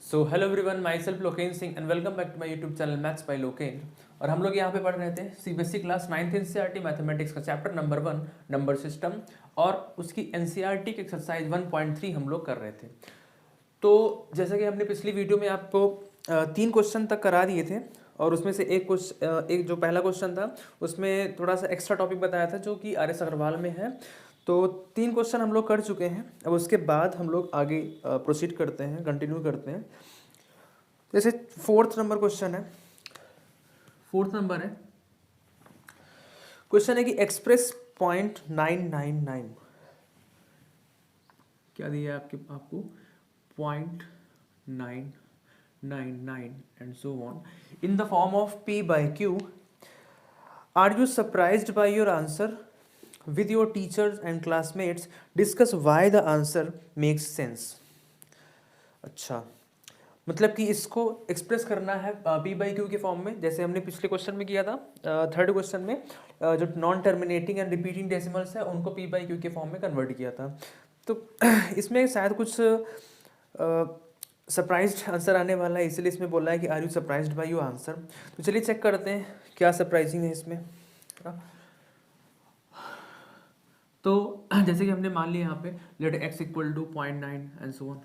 So hello everyone, myself Loken Singh and welcome back to my YouTube channel maths by Loken. और हम लोग यहाँ पे पढ़ रहे थे CBSE class 9th NCERT mathematics का चैप्टर नंबर 1 नंबर सिस्टम और उसकी एनसीईआरटी की एक्सरसाइज 1.3 हम लोग कर रहे थे। तो जैसा कि हमने पिछली वीडियो में आपको 3 क्वेश्चन तक करा दिए थे और उसमें से एक जो पहला क्वेश्चन था उसमें थोड़ा सा एक्स्ट्रा टॉपिक बताया था जो कि आर एस अग्रवाल में है। तो 3 क्वेश्चन हम लोग कर चुके हैं। अब उसके बाद हम लोग आगे प्रोसीड करते हैं, कंटिन्यू करते हैं। जैसे फोर्थ नंबर क्वेश्चन है, क्वेश्चन है कि एक्सप्रेस 0.999 क्या दिया है आपको 0.999 and so on in the form of P by Q. Are you surprised by your answer? With your teachers and classmates discuss why the answer makes sense. अच्छा, मतलब कि इसको एक्सप्रेस करना है P by Q के form में, जैसे हमने पिछले क्वेश्चन में किया था। थर्ड क्वेश्चन में जो non terminating and repeating decimals है उनको P by Q के फॉर्म में कन्वर्ट किया था। तो इसमें शायद कुछ सरप्राइज्ड आंसर आने वाला है, इसलिए इसमें बोला है कि are you surprised by your answer. तो चलिए चेक करते हैं क्या सरप्राइजिंग है इसमें। तो जैसे कि हमने मान लिया यहाँ पे let x equal to 0.9 and so on.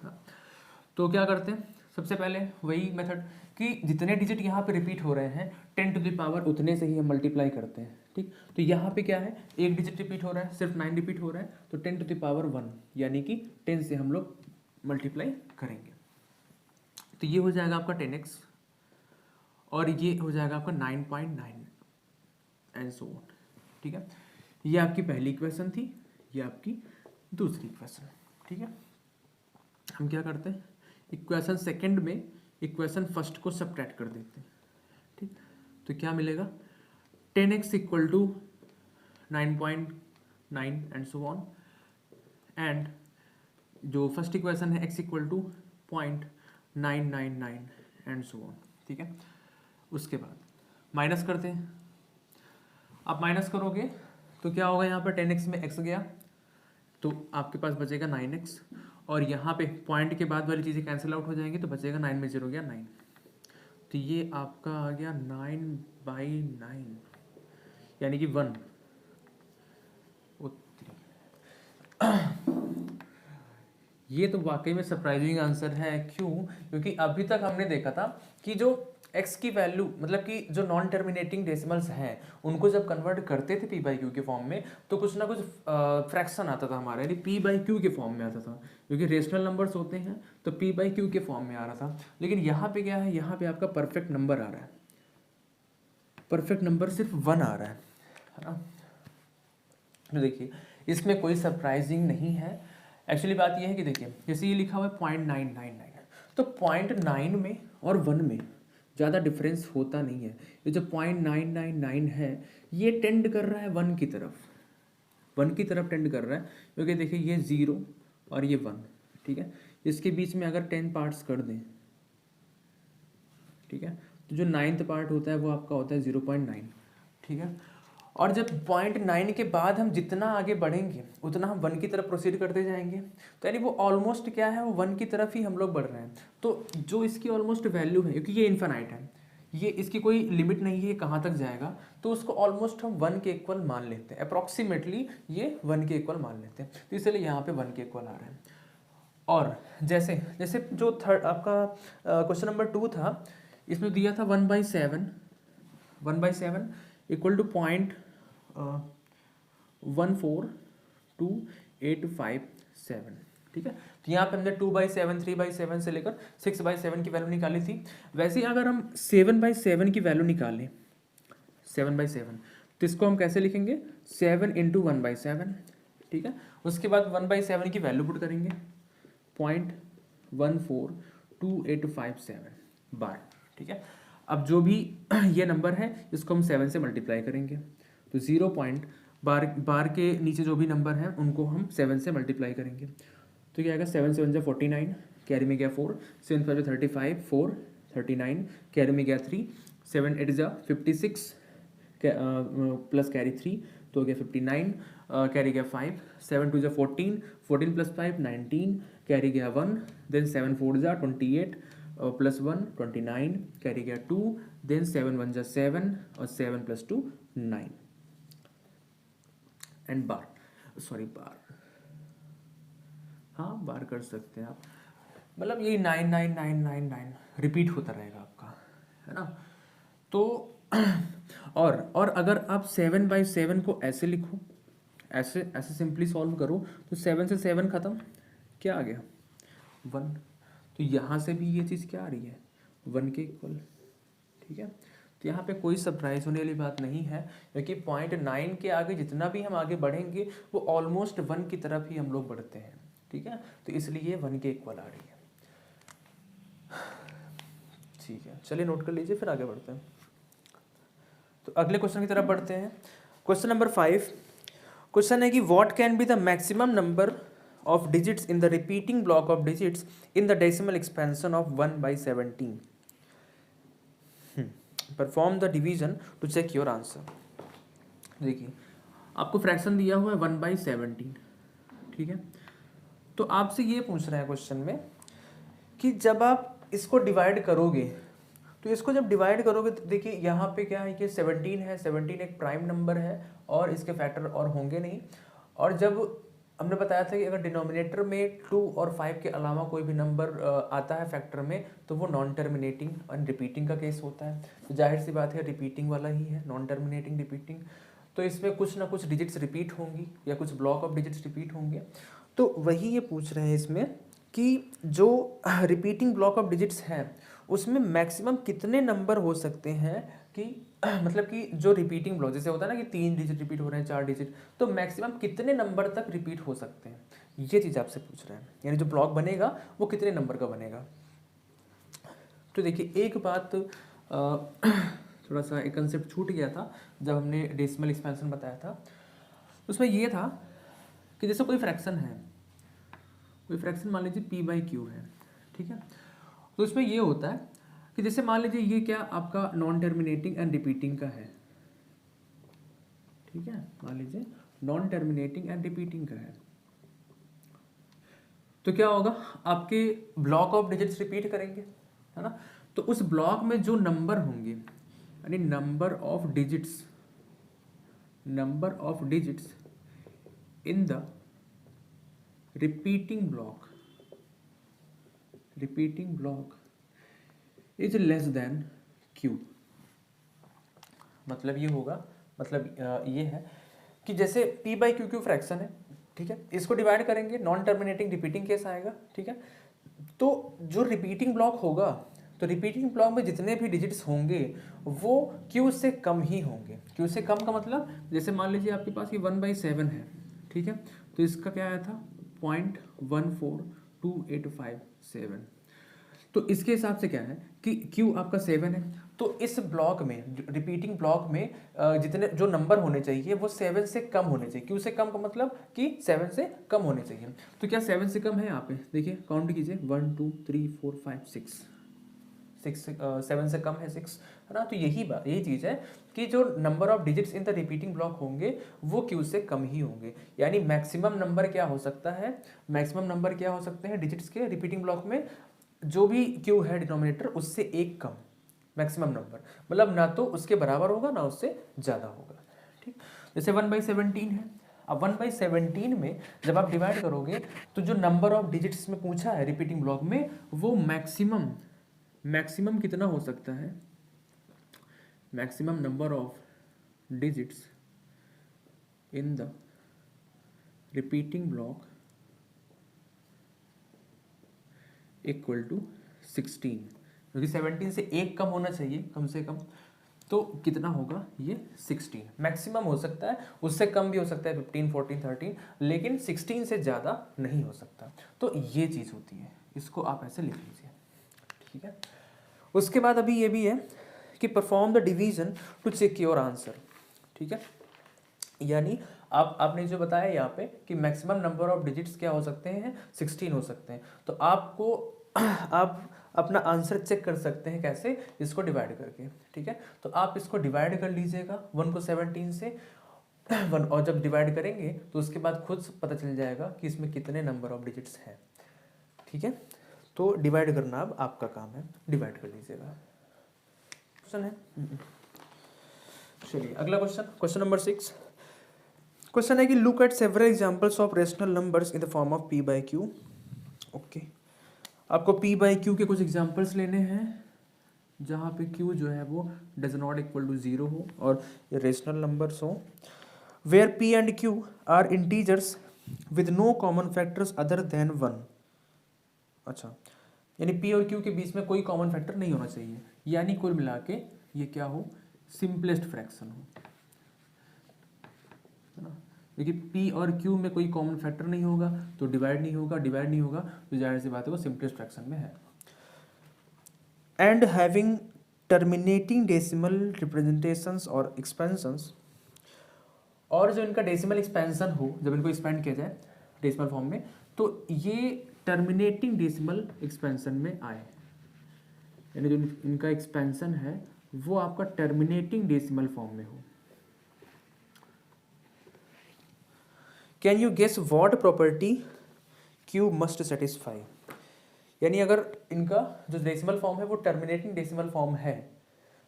तो क्या करते हैं, सबसे पहले वही मेथड कि जितने डिजिट यहाँ पे रिपीट हो रहे हैं 10 टू द पावर उतने से ही हम मल्टीप्लाई करते हैं। ठीक, तो यहाँ पे क्या है, एक डिजिट रिपीट हो रहा है, सिर्फ 9 रिपीट हो रहा है, तो 10 टू द पावर 1 यानी कि 10 से हम लोग मल्टीप्लाई करेंगे। तो ये हो जाएगा आपका 10x और ये हो जाएगा आपका 9.9 एंड सो ऑन। ठीक है, ये आपकी पहली इक्वेशन थी, ये आपकी दूसरी इक्वेशन। ठीक है, हम क्या करते हैं, इक्वेशन सेकंड में इक्वेशन फर्स्ट को सब्ट्रैक्ट कर देते हैं। ठीक, तो क्या मिलेगा 10x equal to 9.9 and so on and जो फर्स्ट इक्वेशन है x equal to 0.999 and so on. ठीक है, उसके बाद माइनस करते हैं। आप माइनस करोगे तो क्या होगा, यहाँ पर 10x में x गया तो आपके पास बचेगा 9x और यहाँ पे पॉइंट के बाद वाली चीज़ें कैंसिल आउट हो जाएंगी तो बचेगा 9 में 0 गया 9। तो ये आपका आ गया 9/9 यानी कि 1। ये तो वाकई में सरप्राइजिंग आंसर है। क्यों? क्योंकि अभी तक हमने देखा था कि जो x की वैल्यू मतलब कि जो नॉन टर्मिनेटिंग डेसिमल्स हैं उनको जब कन्वर्ट करते थे P by Q के फॉर्म में तो कुछ ना कुछ फ्रैक्शन आता था हमारा, यानी P by Q के फॉर्म में आता था, क्योंकि रेशनल नंबर्स होते हैं तो P by Q के फॉर्म में आ रहा था। लेकिन यहाँ पे क्या है, यहाँ पे आपका परफेक्ट नंबर आ रहा है, परफेक्ट नंबर सिर्फ 1 आ रहा है ना। तो देखिए इसमें कोई सरप्राइजिंग नहीं है। एक्चुअली बात यह है कि देखिए जैसे ये लिखा हुआ है 0.999 तो 0.9 में और 1 में ज़्यादा डिफरेंस होता नहीं है। ये जो 0.999 है ये टेंड कर रहा है 1 की तरफ, 1 की तरफ टेंड कर रहा है, क्योंकि देखिए ये 0 और ये 1। ठीक है, इसके बीच में अगर 10 पार्ट्स कर दें, ठीक है, तो जो 9th पार्ट होता है वो आपका होता है 0.9। ठीक है, और जब 0.9 के बाद हम जितना आगे बढ़ेंगे उतना हम 1 की तरफ प्रोसीड करते जाएंगे, तो यानी वो ऑलमोस्ट क्या है, वो 1 की तरफ ही हम लोग बढ़ रहे हैं। तो जो इसकी ऑलमोस्ट वैल्यू है, क्योंकि ये इन्फिनाइट है, ये इसकी कोई लिमिट नहीं है कहाँ तक जाएगा, तो उसको ऑलमोस्ट हम 1 के इक्वल मान लेते हैं, अप्रॉक्सीमेटली ये 1 के इक्वल मान लेते हैं। तो इसलिए यहाँ पे 1 के इक्वल आ रहा है। और जैसे जैसे जो थर्ड आपका क्वेश्चन नंबर 2 था, इसमें दिया था 1/7 इक्वल टू 0.14285 ठीक है। तो यहाँ पे हमने 2/7, 3/7 से लेकर 6/7 की वैल्यू निकाली थी। वैसे ही अगर हम 7/7 की वैल्यू निकालें, 7/7, तो इसको हम कैसे लिखेंगे, 7 इंटू 1/7। ठीक है, उसके बाद 1/7 की वैल्यू पुट करेंगे 0.14285 बार। ठीक है, अब जो भी ये नंबर है इसको हम 7 से मल्टीप्लाई करेंगे, तो 0 पॉइंट बार के नीचे जो भी नंबर हैं उनको हम 7 से मल्टीप्लाई करेंगे। तो क्या आएगा, 7 7 जा 49, कैरी में गया 4, 7 5 35, 4 39, कैरी में गया 3, 7 8 जा 56 प्लस कैरी 3 तो हो गया 59, कैरी गया 5, 7 2 जा 14, 14 प्लस 5 19, कैरी गया 1, देन 7 4 जा 28, +1 29, कैरी गया 2, देन 7 1 जा 7 और 7 + 2 9 एंड बार, हाँ बार कर सकते हैं आप, मतलब यही 9 9 9 9 9 रिपीट होता रहेगा आपका, है ना। तो और अगर आप 7/7 को ऐसे लिखो, ऐसे ऐसे सिंपली सॉल्व करो, तो 7 से 7 खत्म, क्या आ गया 1। तो यहाँ से भी ये चीज़ क्या आ रही है 1 के इक्वल, ठीक है। तो यहाँ पे कोई सरप्राइज होने वाली बात नहीं है, क्योंकि 0.9 के आगे जितना भी हम आगे बढ़ेंगे वो ऑलमोस्ट 1 की तरफ ही हम लोग बढ़ते हैं, ठीक है। तो इसलिए 1 के इक्वल आ रही है, ठीक है। चलिए नोट कर लीजिए, फिर आगे बढ़ते हैं। तो अगले क्वेश्चन की तरफ बढ़ते हैं। क्वेश्चन नंबर 5, क्वेश्चन है कि what can be the maximum number of digits in the repeating block of digits in the decimal expansion of 1/17। Perform the division to check your answer. देखिए आपको फ्रैक्शन दिया हुआ है 1/17, ठीक है। तो आपसे ये पूछ रहे हैं क्वेश्चन में कि जब आप इसको डिवाइड करोगे, तो इसको जब डिवाइड करोगे तो देखिए यहाँ पे क्या है कि 17 है, 17 एक प्राइम नंबर है और इसके फैक्टर और होंगे नहीं। और जब हमने बताया था कि अगर डिनोमिनेटर में 2 और 5 के अलावा कोई भी नंबर आता है फैक्टर में, तो वो नॉन टर्मिनेटिंग और रिपीटिंग का केस होता है। तो जाहिर सी बात है रिपीटिंग वाला ही है, नॉन टर्मिनेटिंग रिपीटिंग। तो इसमें कुछ ना कुछ डिजिट्स रिपीट होंगी या कुछ ब्लॉक ऑफ डिजिट्स रिपीट होंगे। तो वही ये पूछ रहे हैं इसमें कि जो रिपीटिंग ब्लॉक ऑफ डिजिट्स हैं उसमें मैक्सिमम कितने नंबर हो सकते हैं कि मतलब कि जो रिपीटिंग ब्लॉक जैसे होता है ना कि 3 डिजिट रिपीट हो रहे हैं, 4 डिजिट, तो मैक्सिमम कितने नंबर तक रिपीट हो सकते हैं, ये चीज़ आपसे पूछ रहे हैं। यानी जो ब्लॉक बनेगा वो कितने नंबर का बनेगा। तो देखिए एक बात थोड़ा सा एक कंसेप्ट छूट गया था जब हमने डेसिमल एक्सपेंशन बताया था। उसमें ये था कि जैसे कोई फ्रैक्शन है, कोई फ्रैक्शन मान लीजिए p/q है, ठीक है। तो इसमें ये होता है कि जैसे मान लीजिए ये क्या आपका नॉन टर्मिनेटिंग एंड रिपीटिंग का है, ठीक है। मान लीजिए नॉन टर्मिनेटिंग एंड रिपीटिंग का है, तो क्या होगा आपके ब्लॉक ऑफ डिजिट्स रिपीट करेंगे, है ना। तो उस ब्लॉक में जो नंबर होंगे यानी number of digits in the repeating block is less than q। मतलब ये होगा, मतलब ये है कि जैसे p/q फ्रैक्शन है, ठीक है। इसको डिवाइड करेंगे, नॉन टर्मिनेटिंग रिपीटिंग केस आएगा, ठीक है। तो जो रिपीटिंग ब्लॉक होगा, तो रिपीटिंग ब्लॉक में जितने भी डिजिट्स होंगे वो q से कम ही होंगे। q से कम का मतलब जैसे मान लीजिए आपके पास ये 1/7 है, ठीक है। तो इसका क्या आया था 0.14287। तो इसके हिसाब से क्या है कि q आपका 7 है, तो इस ब्लॉक में रिपीटिंग ब्लॉक में जितने जो नंबर होने चाहिए वो 7 से कम होने चाहिए। q से कम का मतलब कि 7 से कम होने चाहिए। तो क्या 7 से कम है यहाँ पे, देखिए काउंट कीजिए 1 2 3 4 5 6 7 से कम है 6, है ना। तो यही चीज़ है कि जो number of digits in the repeating block होंगे वो q से कम ही होंगे। यानी मैक्सिमम नंबर क्या हो सकता है, मैक्सिमम नंबर क्या हो सकते हैं डिजिट्स के रिपीटिंग ब्लॉक में, जो भी q है डिनोमिनेटर उससे एक कम मैक्सिमम नंबर, मतलब ना तो उसके बराबर होगा ना उससे ज़्यादा होगा, ठीक। जैसे 1/17 है, अब 1/17 में जब आप डिवाइड करोगे तो जो नंबर ऑफ डिजिट्स में पूछा है रिपीटिंग ब्लॉक में वो मैक्सिमम कितना हो सकता है, maximum number of digits in the repeating block equal to 16, क्योंकि 17 से एक कम होना चाहिए कम से कम। तो कितना होगा ये 16 मैक्सिमम हो सकता है, उससे कम भी हो सकता है 15 14 13, लेकिन 16 से ज़्यादा नहीं हो सकता। तो ये चीज़ होती है, इसको आप ऐसे लिख लीजिए, ठीक है। उसके बाद अभी ये भी है कि perform the division to check your answer, ठीक है। यानी आपने जो बताया यहाँ पे कि मैक्सिमम नंबर ऑफ डिजिट्स क्या हो सकते हैं 16 हो सकते हैं। तो आपको आप अपना आंसर चेक कर सकते हैं कैसे, इसको डिवाइड करके, ठीक है। तो आप इसको डिवाइड कर लीजिएगा 1 को 17 से 1, और जब डिवाइड करेंगे तो उसके बाद खुद पता चल जाएगा कि इसमें कितने नंबर ऑफ डिजिट्स हैं, ठीक है। तो डिवाइड करना अब आपका काम है, डिवाइड कर लीजिएगा। क्वेश्चन है, चलिए अगला क्वेश्चन, क्वेश्चन नंबर 6। क्वेश्चन है कि look at several examples of rational numbers in the form of p by Q. Okay, आपको p बाई क्यू के कुछ एग्जांपल्स लेने हैं जहाँ पे q जो है वो डज नॉट इक्वल टू 0 हो और रेशनल नंबर्स हो, where p and q are integers with no common factors other than 1। अच्छा, यानी p और q के बीच में कोई कॉमन फैक्टर नहीं होना चाहिए, यानी कुल मिला के ये क्या हो, सिंपलेस्ट फ्रैक्शन हो, है ना। देखिए p और q में कोई कॉमन फैक्टर नहीं होगा तो डिवाइड नहीं होगा, डिवाइड नहीं होगा तो जाहिर सी बात है वो सिंपलेस्ट फ्रैक्शन में है। And having terminating decimal representations और एक्सपेंशंस, और जो इनका डेसिमल एक्सपेंशन हो, जब इनको एक्सपेंड किया जाए डेसिमल फॉर्म में, तो ये टर्मिनेटिंग डेसिमल एक्सपेंशन में आए, यानी जो इनका एक्सपेंशन है वो आपका टर्मिनेटिंग डेसिमल फॉर्म में हो। Can you guess what property Q must satisfy, यानी अगर इनका जो डेसिमल फॉर्म है वो टर्मिनेटिंग डेसिमल फॉर्म है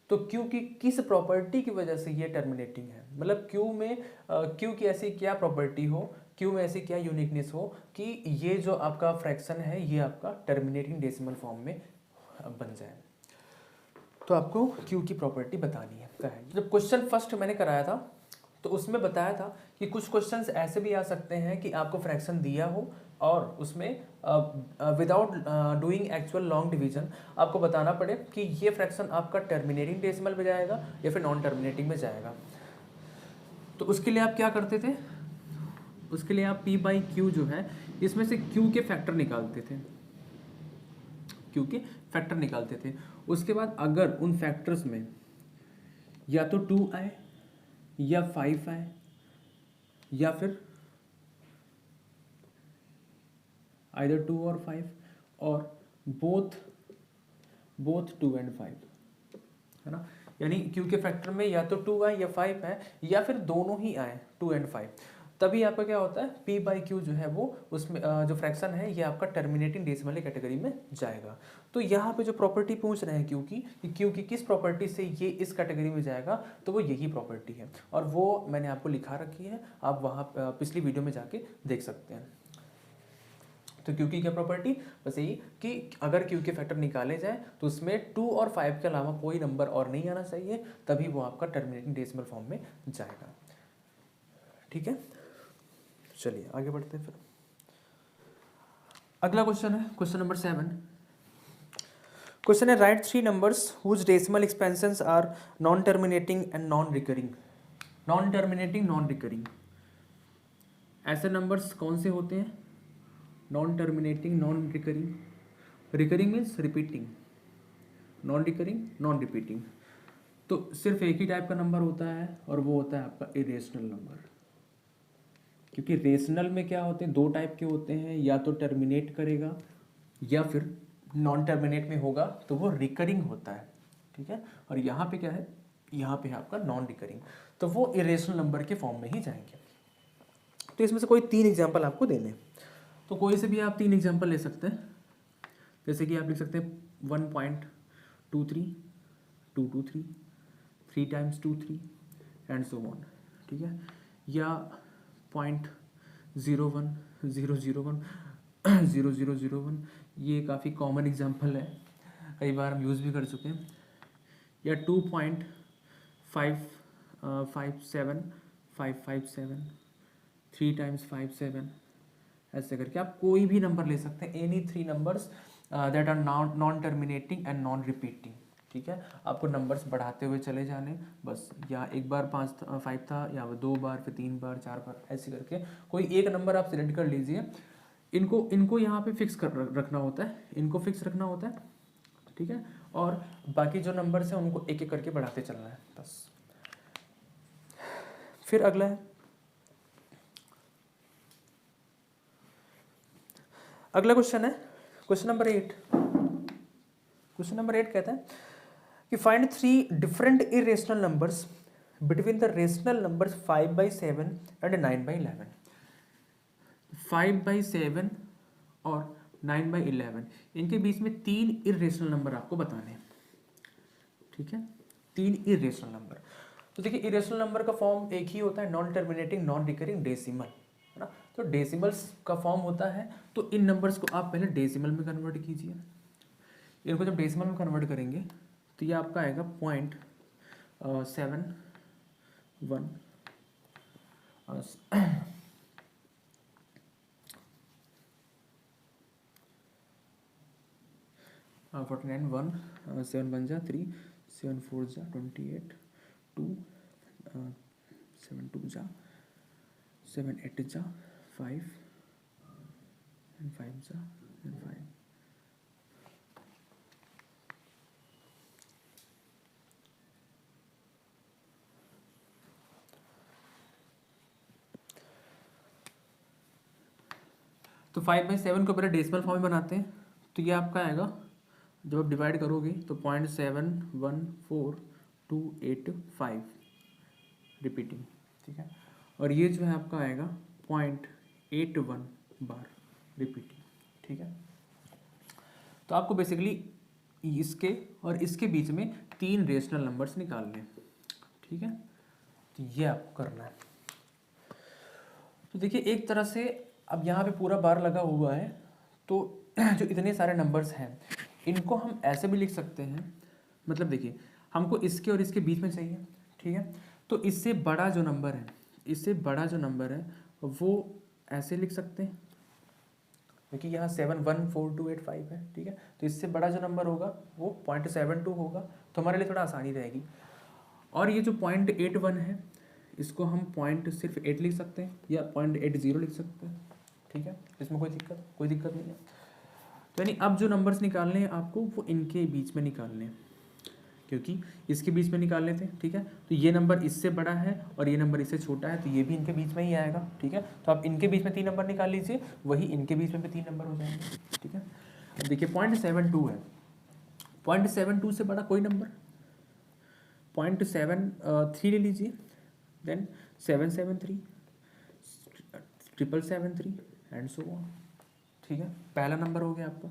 तो Q की किस प्रॉपर्टी की वजह से ये टर्मिनेटिंग है, मतलब Q की ऐसी क्या प्रॉपर्टी हो, Q में ऐसी क्या यूनिकनेस हो कि ये जो आपका फ्रैक्शन है ये आपका टर्मिनेटिंग डेसिमल फॉर्म में बन जाए। तो आपको Q की प्रॉपर्टी बतानी है। जब क्वेश्चन फर्स्ट मैंने कराया था तो उसमें बताया था कि कुछ क्वेश्चंस ऐसे भी आ सकते हैं कि आपको फ्रैक्शन दिया हो और उसमें without doing actual long division आपको बताना पड़े कि ये फ्रैक्शन आपका टर्मिनेटिंग डेसिमल में जाएगा या फिर नॉन टर्मिनेटिंग में जाएगा। तो उसके लिए आप क्या करते थे, उसके लिए आप p बाई क्यू जो है इसमें से q के फैक्टर निकालते थे, q के फैक्टर निकालते थे। उसके बाद अगर उन फैक्टर्स में या तो 2 आए या 5 आए या फिर आइदर 2 और 5 और बोथ 2 एंड 5, है ना, यानी Q के फैक्टर में या तो 2 आए या 5 आए या फिर दोनों ही आए 2 एंड 5, तभी आपका क्या होता है p बाई क्यू जो है वो उसमें जो फ्रैक्शन है ये आपका टर्मिनेटिंग डेसिमल कैटेगरी में जाएगा। तो यहाँ पे जो प्रॉपर्टी पूछ रहे हैं Q की कि Q की किस प्रॉपर्टी से ये इस कैटेगरी में जाएगा, तो वो यही प्रॉपर्टी है और वो मैंने आपको लिखा रखी है, आप वहाँ पिछली वीडियो में जाके देख सकते हैं। तो Q की क्या प्रॉपर्टी, बस यही कि अगर Q के फैक्टर निकाले जाए तो उसमें 2 और 5 के अलावा कोई नंबर और नहीं आना चाहिए, तभी वो आपका टर्मिनेटिंग डेसिमल फॉर्म में जाएगा। ठीक है, चलिए आगे बढ़ते हैं। फिर अगला क्वेश्चन है क्वेश्चन नंबर 7। क्वेश्चन है write 3 numbers whose decimal expansions are non terminating and non recurring. Non terminating, non recurring, ऐसे नंबर्स कौन से होते हैं, non terminating, non recurring, recurring means repeating, non recurring non repeating. तो सिर्फ एक ही टाइप का नंबर होता है और वो होता है आपका इरेशनल नंबर, क्योंकि रेशनल में क्या होते हैं, 2 टाइप के होते हैं, या तो टर्मिनेट करेगा या फिर नॉन टर्मिनेट में होगा तो वो रिकरिंग होता है। ठीक है, और यहाँ पे क्या है, यहाँ पे है आपका नॉन रिकरिंग, तो वो इरेशनल नंबर के फॉर्म में ही जाएंगे। तो इसमें से कोई 3 एग्जाम्पल आपको देने, तो कोई से भी आप 3 एग्जाम्पल ले सकते हैं, जैसे कि आप लिख सकते हैं 1.23, 223, 3 टाइम्स 2 3 एंड सो ऑन। ठीक है, या 0.01, 001, 0001, ये काफ़ी कॉमन एग्जाम्पल है, कई बार हम यूज़ भी कर चुके हैं, या 2.557, 557, 3 टाइम्स 57, ऐसे करके आप कोई भी नंबर ले सकते हैं, any 3 numbers that are non terminating and non repeating. ठीक है, आपको नंबर्स बढ़ाते हुए चले जाने, बस, या एक बार 5 था या 2 बार, फिर 3 बार, 4 बार, ऐसे करके कोई एक नंबर आप सिलेक्ट कर लीजिए। इनको यहाँ पे फिक्स कर रखना होता है, इनको फिक्स रखना होता है। ठीक है, और बाकी जो नंबर्स हैं उनको एक एक करके बढ़ाते चलना है, बस। फिर अगला है, अगला क्वेश्चन है क्वेश्चन नंबर 8। क्वेश्चन नंबर 8 कहता है कि find 3 different irrational numbers between the rational numbers 5/7 and 9/11। 5/7 और 9/11, इनके बीच में 3 इरेशनल नंबर आपको बताने हैं, ठीक है, 3 इरेशनल नंबर। तो देखिए इरेशनल नंबर का फॉर्म एक ही होता है, non terminating non recurring decimal, है ना। तो डेसिमल्स का फॉर्म होता है, तो इन नंबर्स को आप पहले डेसिमल में कन्वर्ट कीजिए। इनको जब डेसिमल में कन्वर्ट करेंगे तो ये आपका आएगा 0.71 49 1 7 1 जा 3 7 4 जा 28 2 7 2 जा 7 8 जा 5 and 5 जा and 5। तो 5/7 को पहले डेसिमल फॉर्म में बनाते हैं, तो ये आपका आएगा, जब आप डिवाइड करोगे तो 0.714285 रिपीटिंग, ठीक है। और ये जो है आपका आएगा 0.81 बार रिपीटिंग, ठीक है। तो आपको बेसिकली इसके और इसके बीच में 3 रेशनल नंबर्स निकालने हैं, ठीक है। तो ये आपको करना है। तो देखिए एक तरह से अब यहाँ पे पूरा बार लगा हुआ है, तो जो इतने सारे नंबर्स हैं इनको हम ऐसे भी लिख सकते हैं, मतलब देखिए हमको इसके और इसके बीच में चाहिए, ठीक है। तो इससे बड़ा जो नंबर है, इससे बड़ा जो नंबर है वो ऐसे लिख सकते हैं, क्योंकि यहाँ 71428 है, ठीक है। तो इससे बड़ा जो नंबर होगा वो 0.72 होगा, तो हमारे लिए थोड़ा आसानी रहेगी। और ये जो 0.81 है इसको हम पॉइंट सिर्फ 8 लिख सकते हैं या 0.80 लिख सकते हैं, ठीक है। इसमें कोई दिक्कत नहीं है। तो यानी अब जो नंबर्स निकालने हैं आपको वो इनके बीच में निकालने हैं, क्योंकि इसके बीच में निकालने थे, ठीक है। तो ये नंबर इससे बड़ा है और ये नंबर इससे छोटा है, तो ये भी इनके बीच में ही आएगा, ठीक है। तो आप इनके बीच में 3 नंबर निकाल लीजिए, वही इनके बीच में भी 3 नंबर हो जाएंगे, ठीक है। अब देखिए 0.72 है, 0.72 से बड़ा कोई नंबर 0.73 ले लीजिए, देन 773 773 एंड सो ऑन, ठीक है। पहला नंबर हो गया आपका।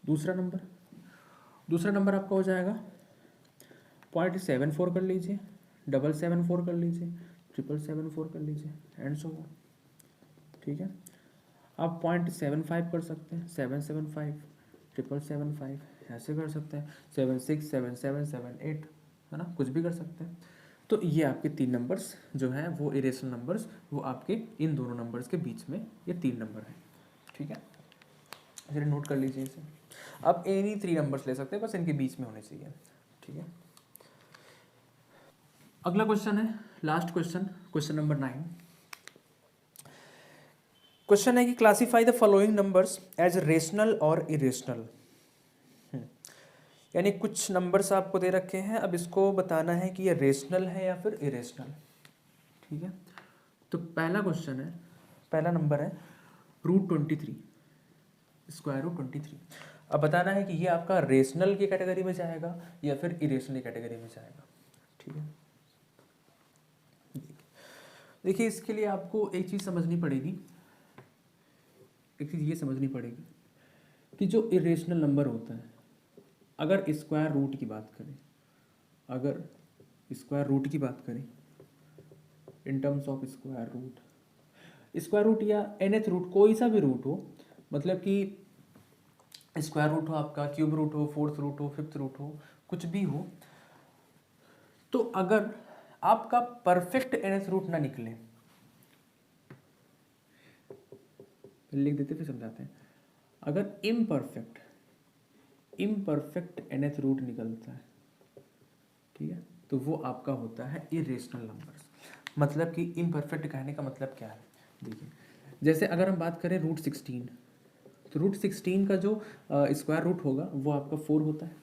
दूसरा नंबर आपका हो जाएगा 0.74 कर लीजिए, 774 कर लीजिए, 774 कर लीजिए एंड सो ऑन, ठीक है। आप 0.75 कर सकते हैं, 775 775 ऐसे कर सकते हैं, 76 77 78, है ना, कुछ भी कर सकते हैं। तो ये आपके 3 नंबर्स जो हैं वो इरेशनल नंबर्स, वो आपके इन दोनों नंबर्स के बीच में ये 3 नंबर हैं, ठीक है। चलिए नोट कर लीजिए इसे। आप एनी 3 नंबर्स ले सकते हैं, बस इनके बीच में होने चाहिए, ठीक है। अगला क्वेश्चन है, लास्ट क्वेश्चन नंबर 9। क्वेश्चन है कि classify the following numbers as rational और इरेशनल। यानी कुछ नंबर्स आपको दे रखे हैं, अब इसको बताना है कि ये रेशनल है या फिर इरेशनल, ठीक है। तो पहला नंबर है √23, स्क्वायर रूट 23। अब बताना है कि ये आपका रेशनल की कैटेगरी में जाएगा या फिर इरेशनल की कैटेगरी में जाएगा, ठीक है। देखिए इसके लिए आपको एक चीज़ समझनी पड़ेगी, ये समझनी पड़ेगी कि जो इरेशनल नंबर होता है, अगर स्क्वायर रूट की बात करें, in terms of square root या nth रूट, कोई सा भी रूट हो, मतलब कि स्क्वायर रूट हो आपका, क्यूब रूट हो, 4th रूट हो, 5th रूट हो, कुछ भी हो, तो अगर आपका परफेक्ट nth रूट ना निकले, लिख देते फिर समझाते हैं। अगर इम्परफेक्ट nth रूट निकलता है, ठीक है, तो वो आपका होता है इरेशनल नंबर्स। मतलब कि इम्परफेक्ट कहने का मतलब क्या है, देखिए जैसे अगर हम बात करें √16, तो √16 का जो स्क्वायर रूट होगा वो आपका 4 होता है,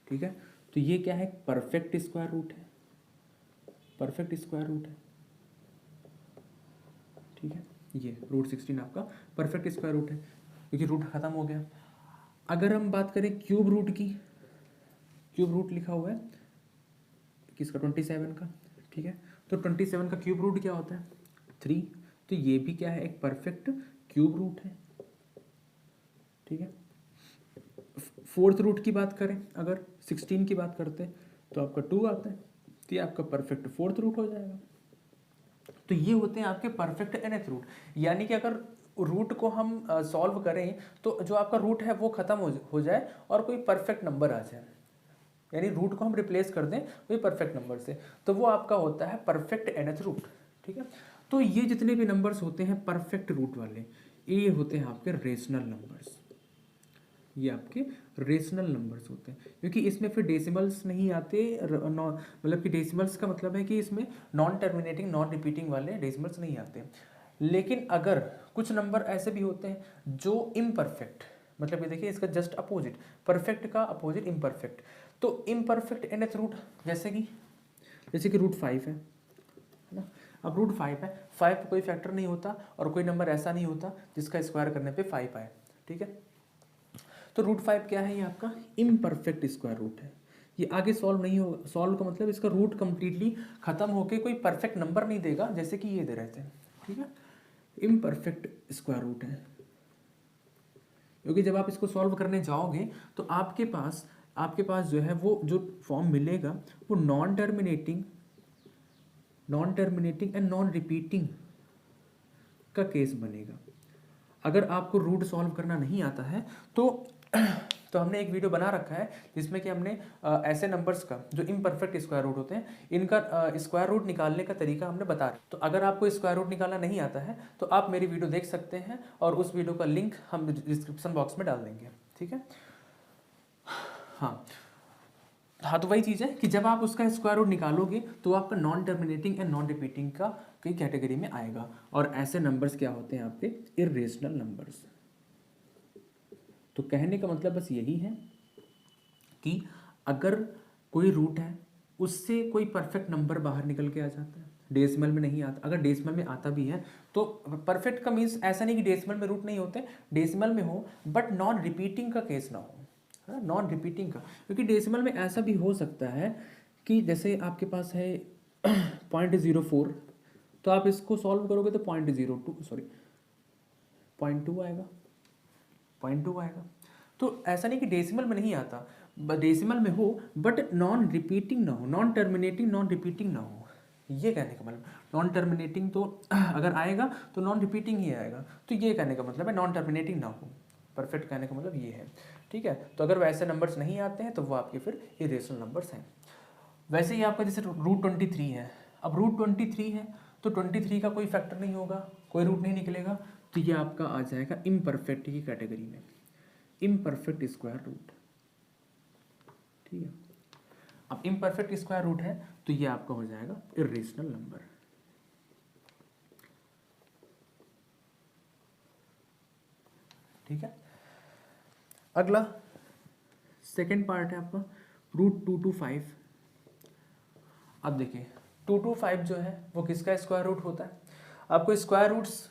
ठीक है। तो ये क्या है, परफेक्ट स्क्वायर रूट है, ठीक है। ये √16 आपका परफेक्ट स्क्वायर रूट है, क्योंकि रूट खत्म हो गया। अगर हम बात करें क्यूब रूट की, क्यूब रूट लिखा हुआ है किसका, 27 का, ठीक है। तो 27 का क्यूब रूट क्या होता है, 3। तो ये भी क्या है, एक परफेक्ट क्यूब रूट है, ठीक है। फोर्थ रूट की बात करें, अगर 16 की बात करते हैं तो आपका 2 आता है, तो ये आपका परफेक्ट फोर्थ रूट हो जाएगा। तो ये होते हैं आपके परफेक्ट nth रूट, यानी कि अगर रूट को हम सॉल्व करें तो जो आपका रूट है वो खत्म हो जाए और कोई परफेक्ट नंबर आ जाए, यानी रूट को हम रिप्लेस कर दें वही परफेक्ट नंबर से, तो वो आपका होता है परफेक्ट nth रूट। ठीक है, तो ये जितने भी नंबर्स होते हैं परफेक्ट रूट वाले, ये होते हैं आपके रेशनल नंबर्स, ये आपके रेशनल नंबर्स होते हैं, क्योंकि इसमें फिर डेसिमल्स नहीं आते, मतलब कि डेसिमल्स का मतलब है कि इसमें नॉन टर्मिनेटिंग नॉन रिपीटिंग वाले डेसिमल्स नहीं आते। लेकिन अगर कुछ नंबर ऐसे भी होते हैं जो इम्परफेक्ट, मतलब ये देखिए इसका जस्ट अपोजिट, परफेक्ट का अपोजिट इम्परफेक्ट, तो इम्परफेक्ट nth रूट जैसे कि रूट 5 है ना। अब रूट 5 है, 5 पे कोई फैक्टर नहीं होता और कोई नंबर ऐसा नहीं होता जिसका स्क्वायर करने पे 5 आए। ठीक है, तो रूट 5 क्या है, ये आपका इम्परफेक्ट स्क्वायर रूट है। ये आगे सॉल्व नहीं होगा, सॉल्व का मतलब इसका रूट कंप्लीटली खत्म होके कोई परफेक्ट नंबर नहीं देगा जैसे कि ये दे रहे थे। ठीक है, इम्परफेक्ट स्क्वायर रूट है, क्योंकि जब आप इसको सॉल्व करने जाओगे तो आपके पास जो है वो जो फॉर्म मिलेगा वो non terminating and non repeating का केस बनेगा। अगर आपको रूट सॉल्व करना नहीं आता है तो हमने एक वीडियो बना रखा है जिसमें कि हमने ऐसे नंबर्स का जो इम्परफेक्ट स्क्वायर रूट होते हैं इनका स्क्वायर रूट निकालने का तरीका हमने बता रखा। तो अगर आपको स्क्वायर रूट निकालना नहीं आता है तो आप मेरी वीडियो देख सकते हैं और उस वीडियो का लिंक हम डिस्क्रिप्शन बॉक्स में डाल देंगे। ठीक है, हाँ तो वही चीज़ है कि जब आप उसका स्क्वायर रूट निकालोगे तो आपका non terminating and non repeating का कई कैटेगरी में आएगा, और ऐसे नंबर्स क्या होते हैं आपके इर्रेशनल नंबर्स। तो कहने का मतलब बस यही है कि अगर कोई रूट है उससे कोई परफेक्ट नंबर बाहर निकल के आ जाता है, डेसिमल में नहीं आता, अगर डेसिमल में आता भी है तो परफेक्ट का मीन्स ऐसा नहीं कि डेसिमल में रूट नहीं होते, डेसिमल में हो बट नॉन रिपीटिंग का केस ना हो, है ना, नॉन रिपीटिंग का। क्योंकि डेसिमल में ऐसा भी हो सकता है कि जैसे आपके पास है 0.04, तो आप इसको सॉल्व करोगे तो 0.2 आएगा, 0.2 आएगा। तो ऐसा नहीं कि डेसिमल में नहीं आता, डेसिमल में हो बट नॉन रिपीटिंग ना हो, नॉन टर्मिनेटिंग नॉन रिपीटिंग ना हो, ये कहने का मतलब। नॉन टर्मिनेटिंग तो अगर आएगा तो नॉन रिपीटिंग ही आएगा, तो ये कहने का मतलब है नॉन टर्मिनेटिंग ना हो, परफेक्ट कहने का मतलब ये है। ठीक है, तो अगर वैसे नंबर्स नहीं आते हैं तो वो आपके फिर इरेशनल नंबर्स हैं। वैसे ही आपका जैसे रूट 23 है, अब रूट 23 है तो 23 का कोई फैक्टर नहीं होगा, कोई रूट नहीं निकलेगा, तो ये आपका आ जाएगा इम्परफेक्ट की कैटेगरी में, इम्परफेक्ट स्क्वायर रूट। ठीक है, अब इम्परफेक्ट स्क्वायर रूट है तो ये आपका हो जाएगा इर्रेशनल नंबर। ठीक है, अगला सेकेंड पार्ट है आपका रूट 225। अब देखिए 225 जो है वो किसका स्क्वायर रूट होता है। आपको स्क्वायर रूट्स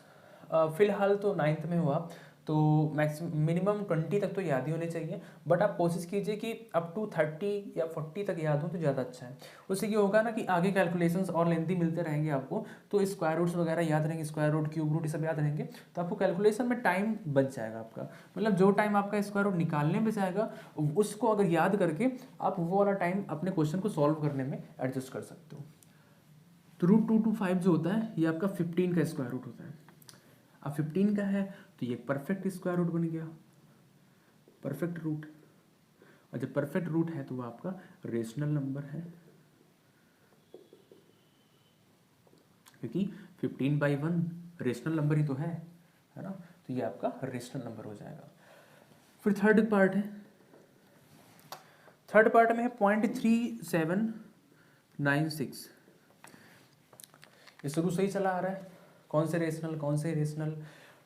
फिलहाल तो 9th में हुआ तो मिनिमम 20 तक तो याद ही होने चाहिए, बट आप कोशिश कीजिए कि अप टू 30 या 40 तक याद हो तो ज़्यादा अच्छा है। उससे ये होगा ना कि आगे कैलकुलेशंस और लेंथी मिलते रहेंगे आपको, तो स्क्वायर रूट्स वगैरह याद रहेंगे, स्क्वायर रूट क्यूब रूट ये सब याद रहेंगे, तो आपको कैलकुलेशन में टाइम बच जाएगा आपका। मतलब जो टाइम आपका स्क्वायर रूट निकालने में जाएगा उसको अगर याद करके आप वो वाला टाइम अपने क्वेश्चन को सॉल्व करने में एडजस्ट कर सकते हो। तो रूट 225 जो होता है ये आपका 15 का स्क्वायर रूट होता है। अब 15 का है तो ये परफेक्ट स्क्वायर रूट बन गया, परफेक्ट रूट, और जब परफेक्ट रूट है तो वो आपका रेशनल नंबर है, क्योंकि 15/1 रेशनल नंबर ही तो है ना, तो ये आपका रेशनल नंबर हो जाएगा। फिर थर्ड पार्ट है, थर्ड पार्ट में है 0.3796। ये शुरू से ही चला आ रहा है, कौन से रेशनल कौन से रेशनल,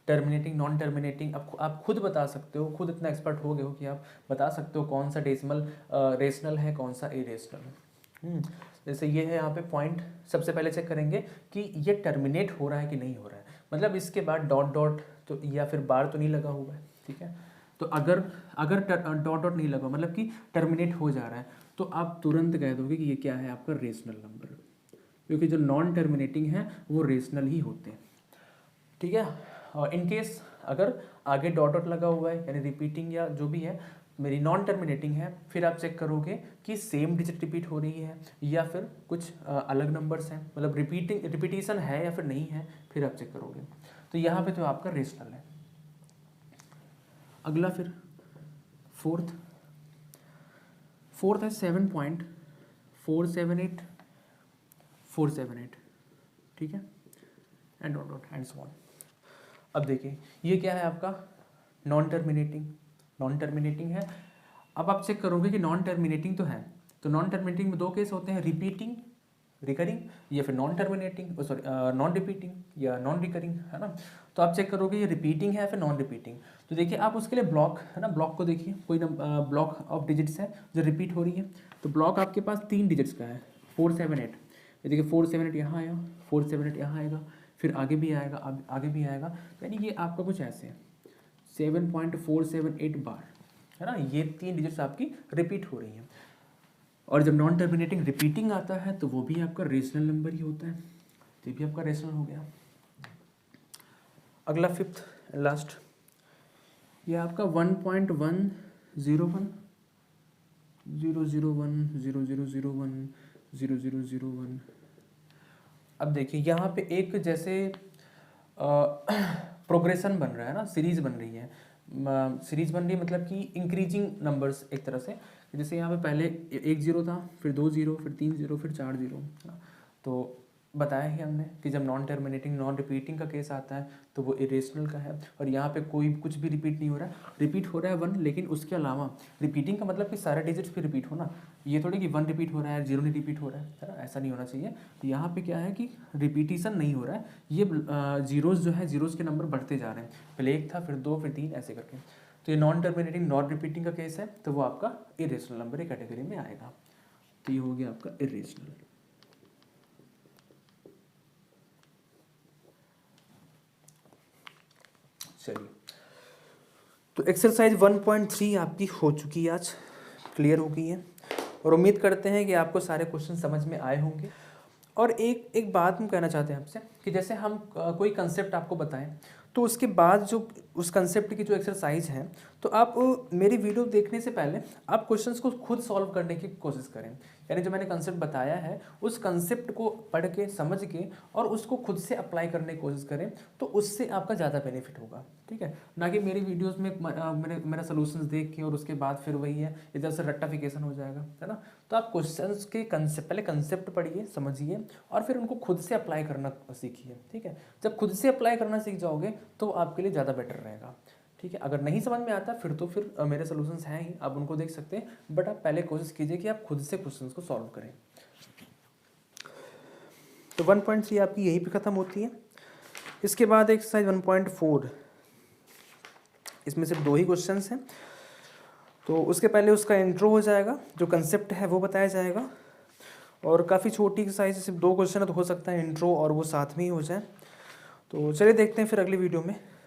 टर्मिनेटिंग नॉन टर्मिनेटिंग। अब आप खुद बता सकते हो, खुद इतना एक्सपर्ट हो गए हो कि आप बता सकते हो कौन सा डेसिमल रेशनल है कौन सा इरेशनल। जैसे ये है यहाँ पे पॉइंट, सबसे पहले चेक करेंगे कि ये टर्मिनेट हो रहा है कि नहीं हो रहा है, मतलब इसके बाद डॉट डॉट तो या फिर बार तो नहीं लगा हुआ है। ठीक है, तो अगर डॉट डॉट नहीं लगा मतलब कि टर्मिनेट हो जा रहा है तो आप तुरंत कह दोगे कि ये क्या है आपका रेशनल नंबर, क्योंकि जो नॉन टर्मिनेटिंग है वो रेशनल ही होते हैं। ठीक है, और इन केस अगर आगे डॉट डॉट लगा हुआ है यानी रिपीटिंग या जो भी है मेरी नॉन टर्मिनेटिंग है, फिर आप चेक करोगे कि सेम डिजिट रिपीट हो रही है या फिर कुछ अलग नंबर्स हैं, मतलब रिपीटिशन है या फिर नहीं है, फिर आप चेक करोगे। तो यहाँ पे तो आपका रेशनल है। अगला फिर फोर्थ है 7.478, ठीक है, and dot dot and so on. अब देखिए ये क्या है आपका नॉन टर्मिनेटिंग है। अब आप चेक करोगे कि नॉन टर्मिनेटिंग तो है, तो नॉन टर्मिनेटिंग में दो केस होते हैं, रिपीटिंग रिकरिंग या फिर non terminating sorry non repeating या नॉन रिकरिंग, है ना। तो आप चेक करोगे ये रिपीटिंग है या फिर नॉन रिपीटिंग। तो देखिए आप उसके लिए ब्लॉक है ना, ब्लॉक को देखिए, कोई ब्लॉक ऑफ डिजिट्स है जो रिपीट हो रही है। तो ब्लॉक आपके पास 3 डिजिट्स का है 478, ये देखिए 478 यहाँ आया, 478 यहाँ आएगा, फिर आगे भी आएगा, आगे भी आएगा, यानी ये आपका कुछ ऐसे है 7.478 बार, है ना। ये 3 डिजिट्स आपकी रिपीट हो रही हैं। और जब नॉन टर्मिनेटिंग रिपीटिंग आता है तो वो भी आपका रेशनल नंबर ही होता है, तो ये भी आपका रेशनल हो गया। अगला फिफ्थ लास्ट, ये आपका 1.101 0001 अब देखिए यहाँ पे एक जैसे प्रोग्रेशन बन रहा है ना, सीरीज बन रही है, मतलब कि इंक्रीजिंग नंबर्स एक तरह से। जैसे यहाँ पे पहले 1 0 था, फिर 2 0, फिर 3 0, फिर 4 0, तो बताया ही हमने कि जब नॉन टर्मिनेटिंग नॉन रिपीटिंग का केस आता है तो वो इरेशनल का है। और यहाँ पे कोई कुछ भी रिपीट नहीं हो रहा है, रिपीट हो रहा है 1, लेकिन उसके अलावा रिपीटिंग का मतलब कि सारे डिजिट्स भी रिपीट होना, ये थोड़ी कि 1 रिपीट हो रहा है 0 नहीं रिपीट हो रहा है ना, ऐसा नहीं होना चाहिए। तो यहाँ पे क्या है कि रिपीटिशन नहीं हो रहा है, ये जीरोज़ जो है जीरोज़ के नंबर बढ़ते जा रहे हैं, पहले 1 था फिर 2 फिर 3 ऐसे करके। तो ये नॉन टर्मिनेटिंग नॉन रिपीटिंग का केस है, तो वो आपका इरेशनल नंबर की कैटेगरी में आएगा। तो ये हो गया आपका इरेशनल। चलिए, तो एक्सरसाइज 1.3 आपकी हो चुकी है, आज क्लियर हो गई है, और उम्मीद करते हैं कि आपको सारे क्वेश्चन समझ में आए होंगे। और एक बात हम कहना चाहते हैं आपसे कि जैसे हम कोई कंसेप्ट आपको बताएं, तो उसके बाद जो उस कंसेप्ट की जो एक्सरसाइज है, तो आप मेरी वीडियो देखने से पहले आप क्वेश्चंस को खुद सॉल्व करने की कोशिश करें। यानी जो मैंने कंसेप्ट बताया है उस कंसेप्ट को पढ़ के समझ के और उसको खुद से अप्लाई करने की कोशिश करें, तो उससे आपका ज़्यादा बेनिफिट होगा, ठीक है। ना कि मेरी वीडियोस में मेरा सोल्यूशंस देख के और उसके बाद फिर वही है इधर से रट्टाफिकेशन हो जाएगा, है ना। तो आप क्वेश्चंस के पहले कंसेप्ट पढ़िए, समझिए, और फिर उनको खुद से अप्लाई करना सीखिए, ठीक है। जब खुद से अप्लाई करना सीख जाओगे तो आपके लिए ज़्यादा बेटर रहेगा, ठीक है। अगर नहीं समझ में आता फिर मेरे सोल्यूशंस हैं ही, आप उनको देख सकते हैं, बट आप पहले कोशिश कीजिए कि आप खुद से क्वेश्चंस को सॉल्व करें। तो 1.3 आपकी यहीं पे ख़त्म होती है। इसके बाद एक्सरसाइज 1.4, इसमें सिर्फ 2 ही क्वेश्चंस हैं, तो उसके पहले उसका इंट्रो हो जाएगा, जो कंसेप्ट है वो बताया जाएगा, और काफ़ी छोटी एक्सरसाइज, सिर्फ 2 क्वेश्चन है, तो हो सकता है इंट्रो और वो साथ में ही हो जाए। तो चलिए देखते हैं फिर अगली वीडियो में।